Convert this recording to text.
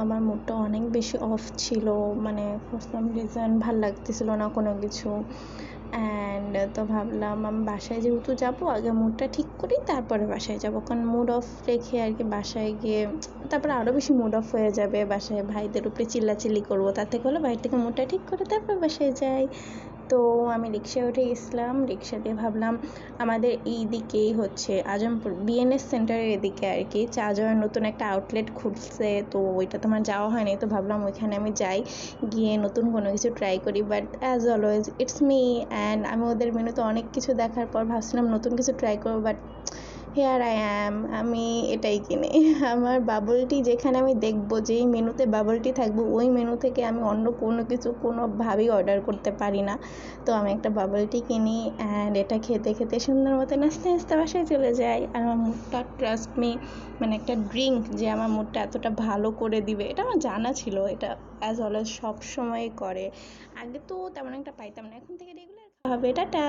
আমার মুডটা অনেক বেশি অফ ছিল, মানে ফর সাম রিজন ভাল লাগতেছিল না কোনো কিছু। অ্যান্ড তো ভাবলাম আমি বাসায় যেহেতু যাবো, আগে মুডটা ঠিক করি তারপরে বাসায় যাব, কারণ মুড অফ রেখে আর কি বাসায় গিয়ে তারপরে আরও বেশি মুড অফ হয়ে যাবে, বাসায় ভাইদের উপরে চিল্লাচিল্লি করবো, তার থেকে হলো বাইরে থেকে মুডটা ঠিক করে তারপর বাসায় যাই। তো আমি রিক্সায় উঠে গেছিলাম, রিক্সা দিয়ে ভাবলাম আমাদের এই দিকেই হচ্ছে আজমপুর বিএনএস সেন্টারের এদিকে আর কি চা জয়ের নতুন একটা আউটলেট খুলছে, তো ওইটা তোমার যাওয়া হয়নি, তো ভাবলাম ওইখানে আমি যাই, গিয়ে নতুন কোনো কিছু ট্রাই করি। But as always it's me, and আমি ওদের মেনুতে অনেক কিছু দেখার পর ভাবছিলাম নতুন কিছু ট্রাই করবো, বাট হেয়ার আই অ্যাম, আমি এটাই কিনি। আমার বাবল টি যেখানে আমি দেখবো যেই মেনুতে বাবল টি থাকবো ওই মেনু থেকে আমি অন্য কোনো কিছু কোনোভাবেই অর্ডার করতে পারি না। তো আমি একটা বাবল টি কিনি, অ্যান্ড এটা খেতে খেতে সুন্দর মতো নাচতে নাচতে বাসায় চলে যাই। আর আমার মুডটা ট্রাস্ট মি, মানে একটা ড্রিঙ্ক যে আমার মুডটা এতটা ভালো করে দিবে এটা আমার জানা ছিল, এটা অ্যাজ অলওয়েজ সব সময় করে। আগে তো তেমন একটা পাইতাম না, এখন থেকে রেগুলার হবে। টাটা।